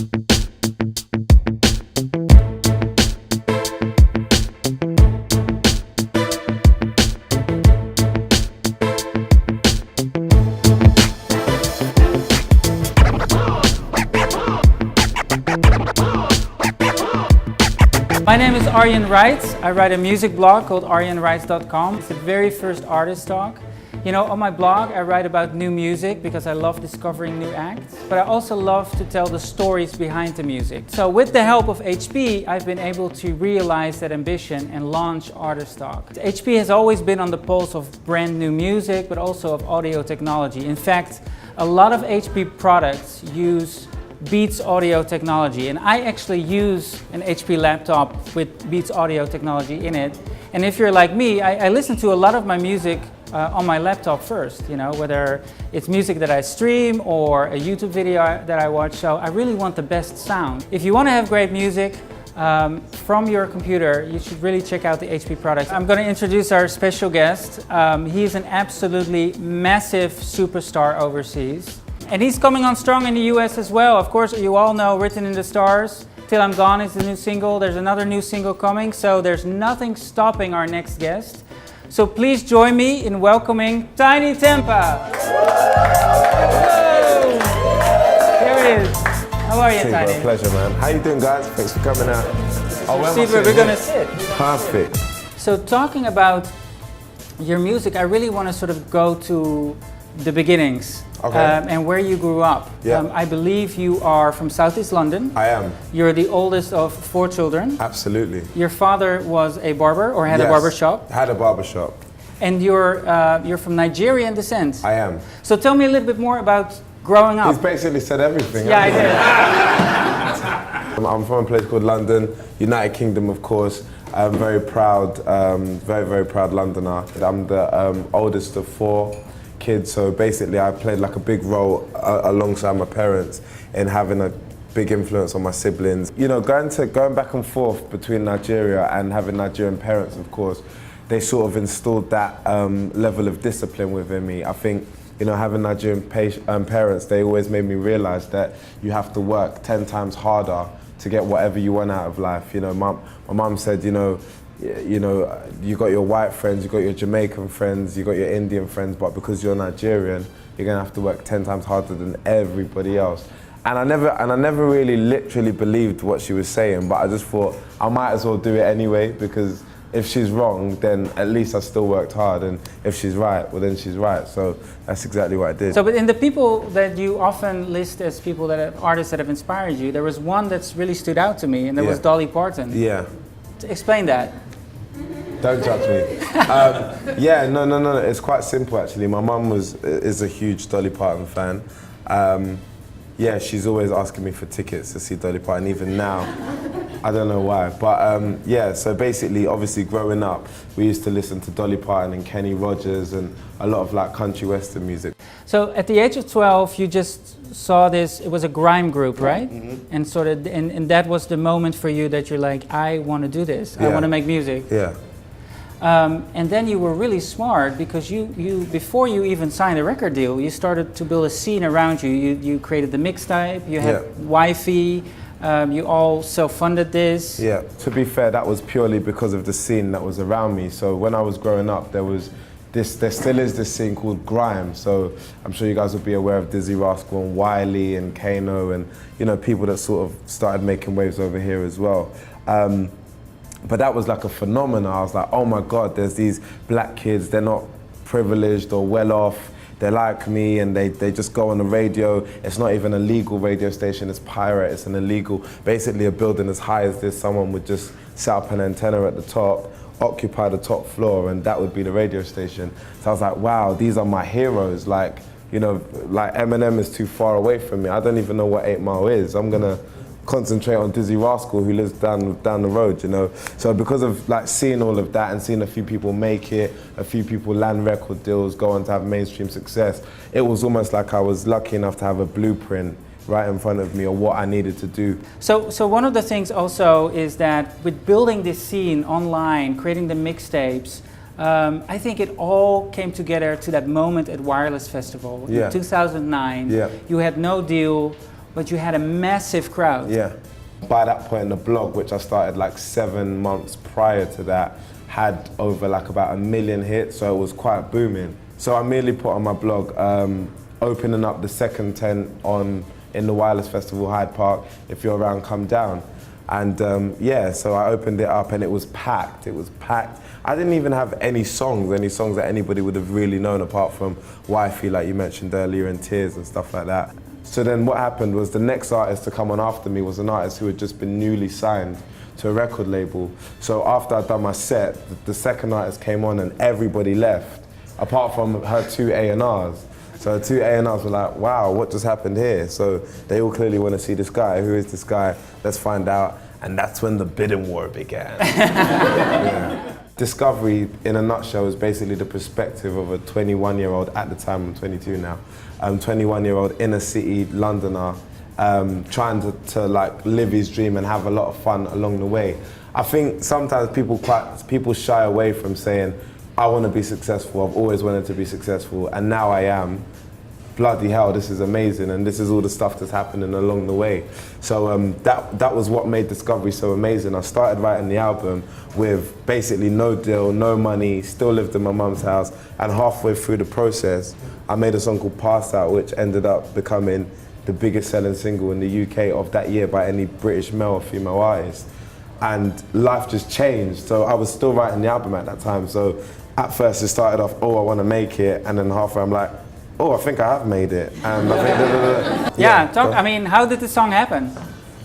My name is Arjan. I write a music blog called arjanwrites.com. It's the very first artist talk. You know, on my blog I write about new music because I love discovering new acts, but I also love to tell the stories behind the music. So with the help of HP, I've been able to realize that ambition and launch Artist Talk. HP has always been on the pulse of brand new music, but also of audio technology. In fact, a lot of HP products use Beats audio technology, and I actually use an HP laptop with Beats audio technology in it. And if you're like me, I listen to a lot of my music on my laptop first, you know, whether it's music that I stream or a YouTube video that I watch. So I really want the best sound. If you want to have great music from your computer, you should really check out the HP products. I'm going to introduce our special guest. He's an absolutely massive superstar overseas. And he's coming on strong in the US as well. Of course, you all know Written in the Stars. Till I'm Gone is the new single. There's another new single coming, so there's nothing stopping our next guest. So please join me in welcoming Tinie Tempah. Here he is. How are you, Tinie? Pleasure, man. How you doing, guys? Thanks for coming out. See where we're going to sit. Perfect. So talking about your music, I really want to sort of go to the beginnings. Okay. And where you grew up. Yeah. I believe you are from Southeast London. I am. You're the oldest of 4 children. Absolutely. Your father was a barber or had a barber shop. Had a barber shop. And you're from Nigerian descent. I am. So tell me a little bit more about growing up. He's basically said everything. Yeah, I did. I'm from a place called London, United Kingdom, of course. I'm very proud, very proud Londoner. I'm the oldest of 4 kids, so basically I played like a big role alongside my parents in having a big influence on my siblings. You know, going back and forth between Nigeria and having Nigerian parents, of course, they sort of installed that level of discipline within me. I think, you know, having Nigerian parents, they always made me realize that you have to work 10 times harder to get whatever you want out of life. You know, my mum said, you know, you got your white friends, you got your Jamaican friends, you got your Indian friends, but because you're Nigerian, you're gonna have to work 10 times harder than everybody else. And I never really literally believed what she was saying, but I just thought I might as well do it anyway, because if she's wrong, then at least I still worked hard, and if she's right, well then she's right. So that's exactly what I did. So, but in the people that you often list as people artists that have inspired you, there was one that's really stood out to me, and that was Dolly Parton. Yeah. Explain that. Don't judge me. Yeah, no. It's quite simple actually. My mum is a huge Dolly Parton fan. Yeah, she's always asking me for tickets to see Dolly Parton. Even now, I don't know why. But yeah, so basically, obviously, growing up, we used to listen to Dolly Parton and Kenny Rogers and a lot of like country western music. So at the age of 12, you just saw this. It was a grime group, right? Mm-hmm. And sort of, and that was the moment for you that you're like, I want to do this. Yeah. I want to make music. Yeah. And then you were really smart because you before you even signed a record deal, you started to build a scene around you. You created the mixtape, you had Wi-Fi, you all self-funded this. Yeah, to be fair, that was purely because of the scene that was around me. So when I was growing up, there still is this scene called grime. So I'm sure you guys will be aware of Dizzy Rascal and Wiley and Kano and, you know, people that sort of started making waves over here as well. But that was like a phenomenon. I was like, oh my God, there's these black kids, they're not privileged or well off, they're like me, and they just go on the radio. It's not even a legal radio station, it's pirate, it's an illegal. Basically a building as high as this, someone would just set up an antenna at the top, occupy the top floor, and that would be the radio station. So I was like, wow, these are my heroes. Like, you know, like Eminem is too far away from me. I don't even know what 8 Mile is. I'm gonna concentrate on Dizzy Rascal, who lives down the road, you know. So because of like seeing all of that and seeing a few people make it, a few people land record deals, go on to have mainstream success, it was almost like I was lucky enough to have a blueprint right in front of me of what I needed to do. So one of the things also is that with building this scene online, creating the mixtapes, I think it all came together to that moment at Wireless Festival in 2009. Yeah. You had no deal but you had a massive crowd. Yeah. By that point, the blog, which I started like 7 months prior to that, had over like about 1 million hits, so it was quite booming. So I merely put on my blog, opening up the second tent in the Wireless Festival, Hyde Park. If you're around, come down. And yeah, so I opened it up and it was packed. It was packed. I didn't even have any songs that anybody would have really known apart from Wifey, like you mentioned earlier, and Tears and stuff like that. So then what happened was the next artist to come on after me was an artist who had just been newly signed to a record label. So after I'd done my set, the second artist came on and everybody left, apart from her 2 A&Rs. So 2 A&Rs were like, wow, what just happened here? So they all clearly want to see this guy. Who is this guy? Let's find out. And that's when the bidding war began. Yeah. Discovery, in a nutshell, is basically the perspective of a 21-year-old, at the time I'm 22 now, 21-year-old inner city Londoner, trying to like live his dream and have a lot of fun along the way. I think sometimes people shy away from saying, I want to be successful, I've always wanted to be successful, and now I am. Bloody hell, this is amazing, and this is all the stuff that's happening along the way. So that was what made Discovery so amazing. I started writing the album with basically no deal, no money, still lived in my mum's house, and halfway through the process, I made a song called Pass Out, which ended up becoming the biggest selling single in the UK of that year by any British male or female artist. And life just changed. So I was still writing the album at that time. So at first it started off, oh, I want to make it, and then halfway I'm like, oh, I think I have made it. And I think, I mean, how did the song happen?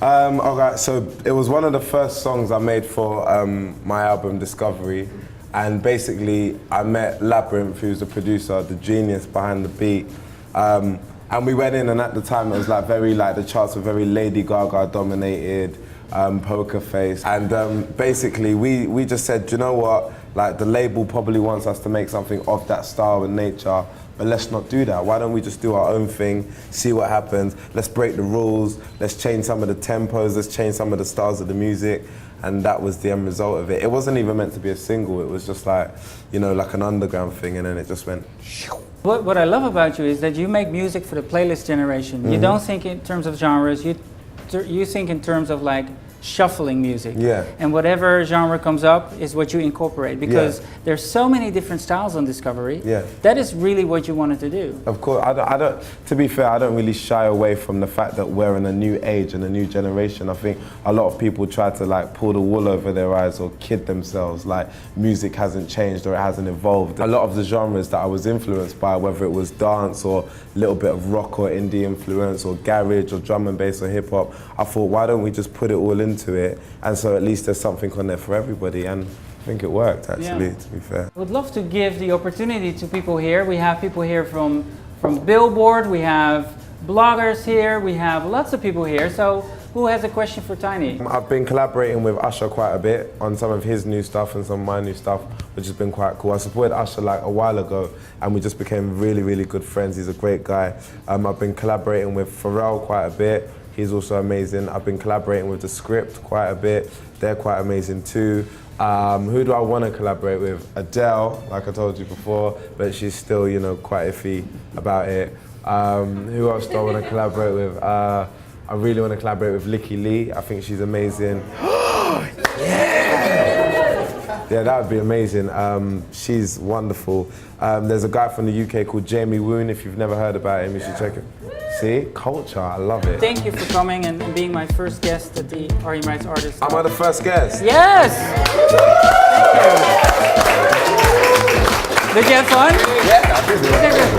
Okay, so it was one of the first songs I made for my album Discovery, and basically I met Labyrinth, who's the producer, the genius behind the beat, and we went in, and at the time it was like the charts were very Lady Gaga dominated, Poker Face, and basically we just said, you know what, like the label probably wants us to make something of that style and nature, but let's not do that. Why don't we just do our own thing, see what happens, let's break the rules, let's change some of the tempos, let's change some of the styles of the music, and that was the end result of it. It wasn't even meant to be a single, it was just like, you know, like an underground thing, and then it just went shoo. What I love about you is that you make music for the playlist generation. Mm-hmm. You don't think in terms of genres, you think in terms of like shuffling music. Yeah. And whatever genre comes up is what you incorporate, because there's so many different styles on Discovery. Yeah. That is really what you wanted to do. Of course, I don't, to be fair, I don't really shy away from the fact that we're in a new age and a new generation. I think a lot of people try to like pull the wool over their eyes or kid themselves, like music hasn't changed or it hasn't evolved. A lot of the genres that I was influenced by, whether it was dance or a little bit of rock or indie influence or garage or drum and bass or hip hop, I thought, why don't we just put it all into it, and so at least there's something on there for everybody, and I think it worked actually, to be fair. I would love to give the opportunity to people here. We have people here from Billboard, we have bloggers here, we have lots of people here. So who has a question for Tinie? I've been collaborating with Usher quite a bit on some of his new stuff and some of my new stuff, which has been quite cool. I supported Usher like a while ago, and we just became really, really good friends. He's a great guy. I've been collaborating with Pharrell quite a bit. He's also amazing. I've been collaborating with The Script quite a bit. They're quite amazing too. Who do I want to collaborate with? Adele, like I told you before, but she's still, you know, quite iffy about it. Who else do I want to collaborate with? I really want to collaborate with Licky Lee. I think she's amazing. Yeah, that would be amazing. She's wonderful. There's a guy from the UK called Jamie Woon. If you've never heard about him, you should check it. See? Culture, I love it. Thank you for coming and being my first guest at the Arjan Writes Artist. Am I the first guest? Yes! Thank you. Did you have fun? Yeah, I did.